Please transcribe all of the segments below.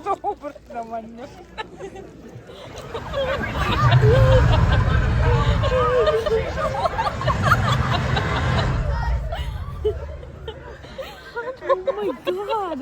Sobra naman yun. Oh my God!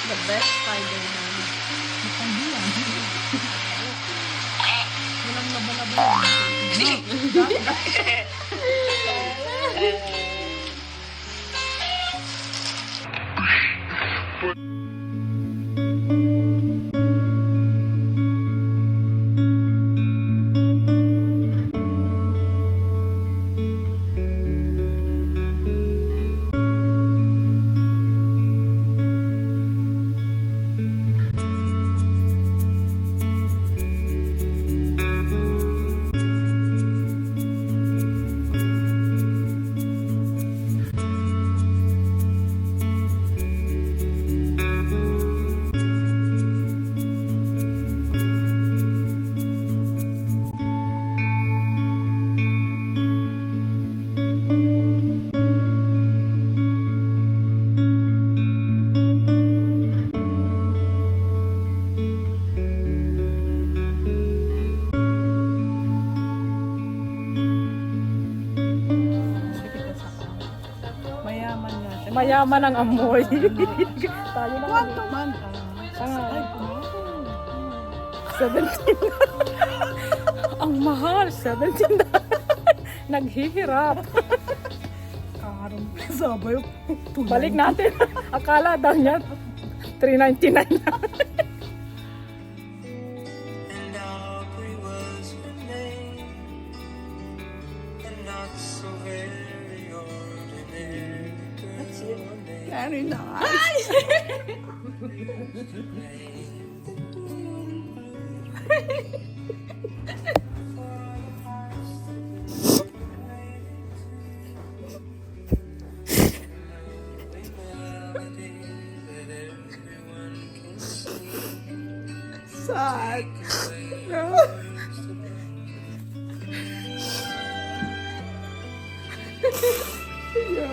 The best Spider-Man. Walang mayaman ang amoy. Tayo na Quanto man? 17. Ang mahal, 17. Naghihirap. Karong sabay. Balik natin. Akala daw niya 399 na. Very nice. Sad. No. Yeah.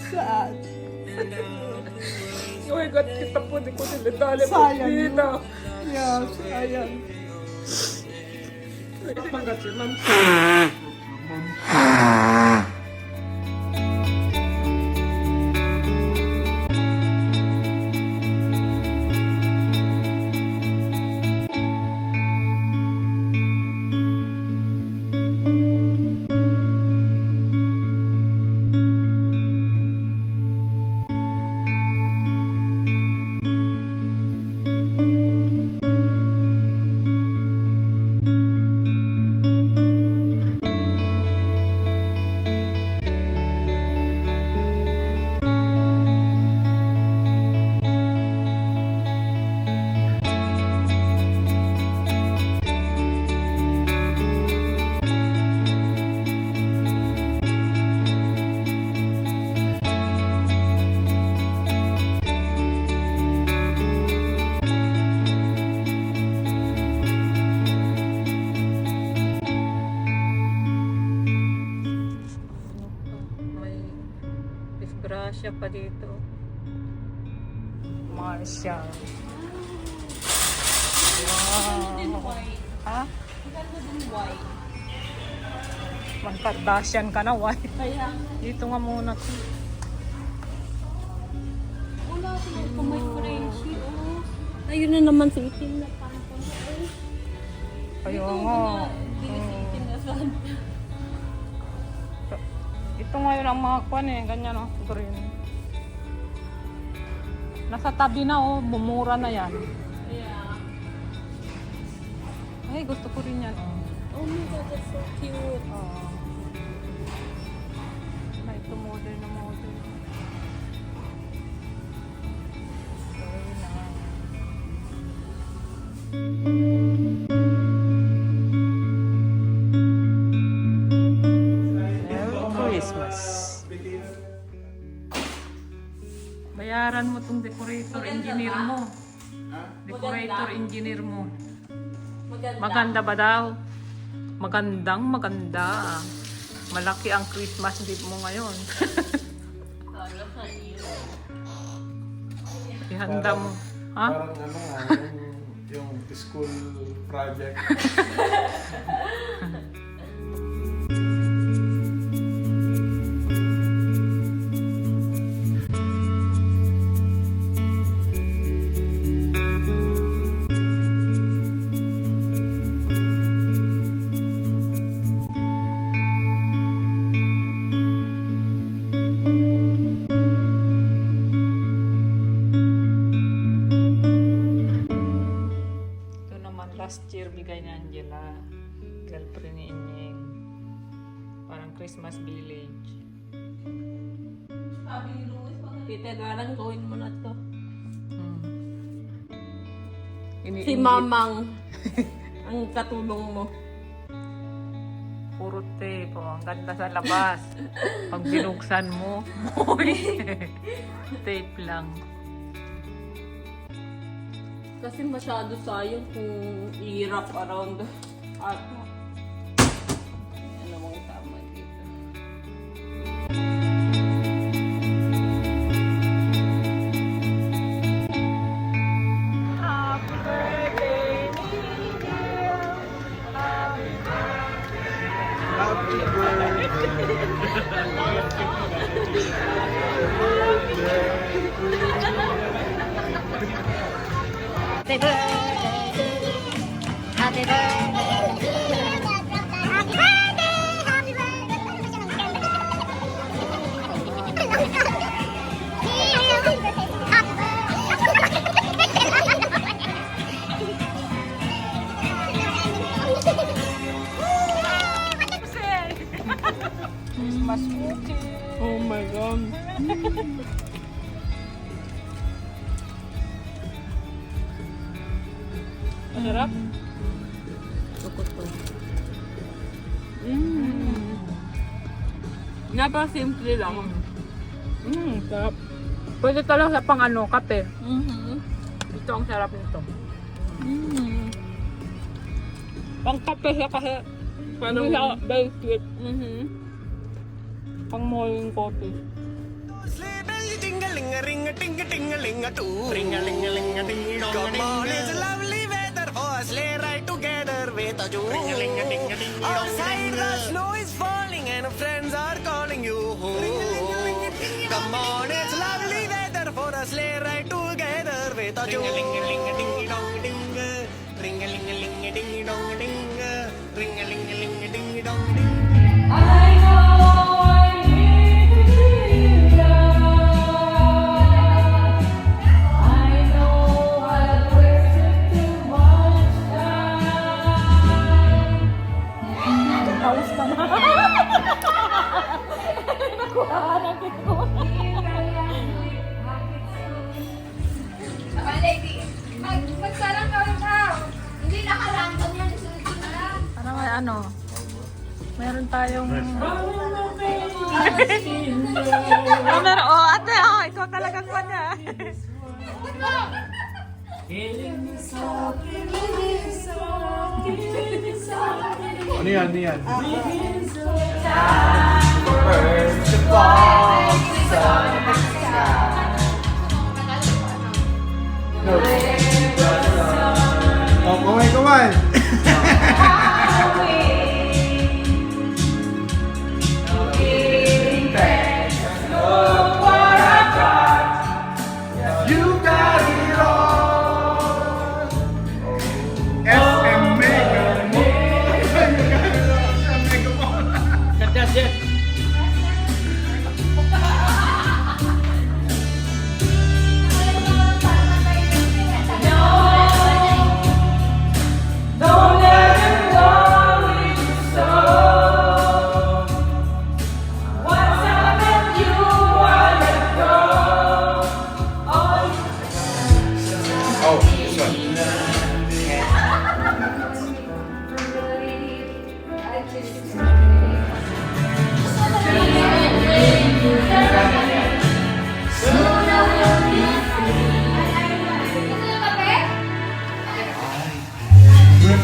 Sad. Oh my God, kita po di ko dinadali po Sayang dito. Yeah, sayang. Pangasinan. Grasya pa dito. Marshall. din why. Mag-Kardashian ka na, why? Kaya, Dito nga muna to. wala sila pa may friendship. Oh. Ayun na naman si itim na tampon. Kayo nga. Hindi na si itim na saan. Ito ngayon ang mga kwan eh, ganyan oh, green. Nasa tabi na oh, bumura na yan. Yeah. Ay, gusto ko rin yan oh. Oh my God, that's so cute. Oh. Na ito model na model. Very nice. Merry Christmas. Bayaran mo tong decorator engineer mo. Decorator engineer mo. Maganda. Maganda ba daw? Magandang maganda. Malaki ang Christmas gift mo ngayon. Sana sa iyo. Ihanda mo. Ha? Parang ano nga, yung school project. Ito naman last year bigay ni Angela. Girlfriend ni Inying. Parang Christmas village. Sabi ni Luis, Tita, garang gawin mo na to. Hmm. Si Iniinggit. Mamang ang katulong mo. Puro tape. Oh. Ang ganda sa labas. Pag binuksan mo, uy, tape lang. Kasi masyado sayang kung i-wrap around at ano mong tama dito. Happy birthday, Happy birthday. Happy birthday to you. Happy birthday to you. Happy birthday, happy Christmas cookie. Oh my God. Masarap? Sukot ko. Napaka-simple lang. Sarap. Pwede talaga sa pang ano, kape. Mm-hmm. Ito ang sarap nito. Pang kape siya kasi Paano? hindi siya very sweet. Mm-hmm. Pang morning coffee. Sleigh bells jingling a ring a ting a ting a ling a too. Ring a ling a ling a ding dong. Come on, it's a lovely weather for a sleigh ride together with a Jew. Ring a ling a ding a ding dong. Outside the snow is falling and friends are calling you home. Come on, it's a lovely weather for a sleigh ride together with a Jew. Ring a ling a ling a ding dong ding. Ring a ling a ling a ding dong ding. Ring a ling a ling a ding dong ding. Paus ka na. Nakuhaan ko. Magsarang ka daw. Hindi nakarandom yan. Isunod na lang. Parang may ano, meron tayong... oh, ate, oh, ikaw talagang kanya. Ano yan? Ano yan? No. Oh, kumay, kumay!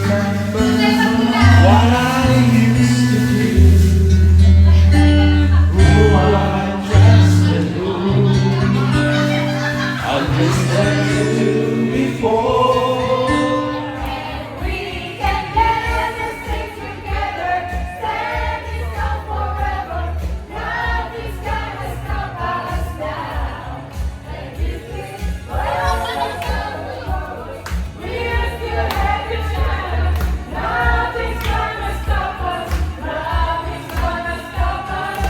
remember what I used to do, who I trusted, who I've been there to before. We can live this thing together, standing strong forever. Nothing's gonna stop us now. And you can we're still happy together. Nothing's gonna stop us. Nothing's gonna stop us.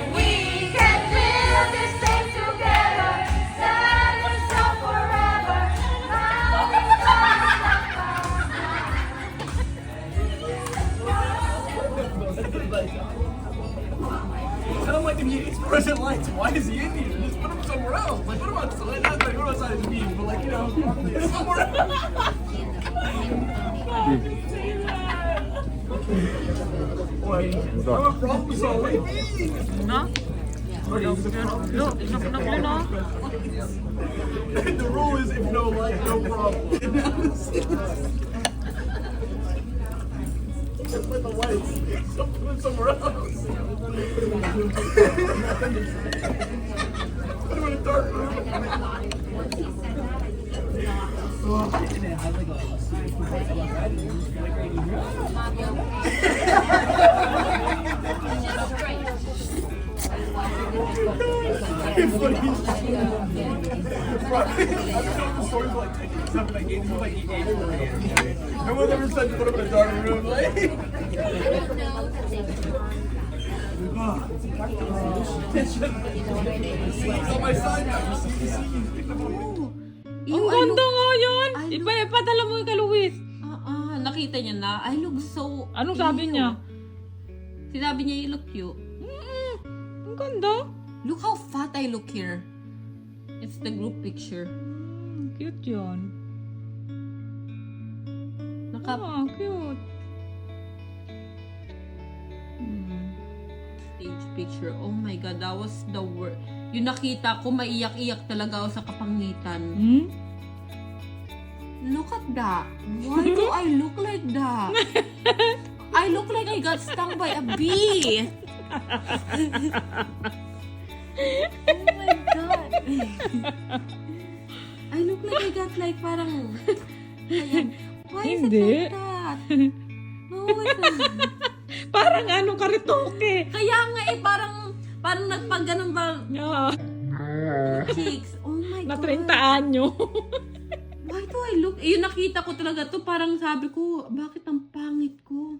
We can live this thing together, standing strong forever. Nothing's gonna stop us. I don't like him. He's present lights. Why is he in here? Just put him somewhere else. Like, put him outside. Not like, put him outside his beam, but like, you know, somewhere else. Wait, I'm a problem solver. No? Look, no. The rule is if no light, no problem. Just put the lights. Put it somewhere else. Put him in a dark room. No one ever said to put him in a dark room. Like, he's on my side now. You see, Ang ganda nga yan! Ipadala mo yung kay Luis. Nakita niya na. I look so... Anong sabi niya? Sinabi niya, you look cute. Ang ganda. Look how fat I look here. It's the group picture. Cute yun. Cute. Stage picture. Oh my God, that was the worst. Yung nakita ko, maiyak-iyak talaga ako sa kapangitan. Look at that. Why do I look like that? I look like I got stung by a bee. Oh my God. I look like I got like parang... Ayan. Why is Hindi. it like that? No, it's not. Parang ano, karitoke. Kaya nga parang nagpaganon ba Yeah. cheeks? Oh my Na God. 30 anyo. Why do I look? Yung nakita ko talaga to, parang sabi ko, bakit ang pangit ko?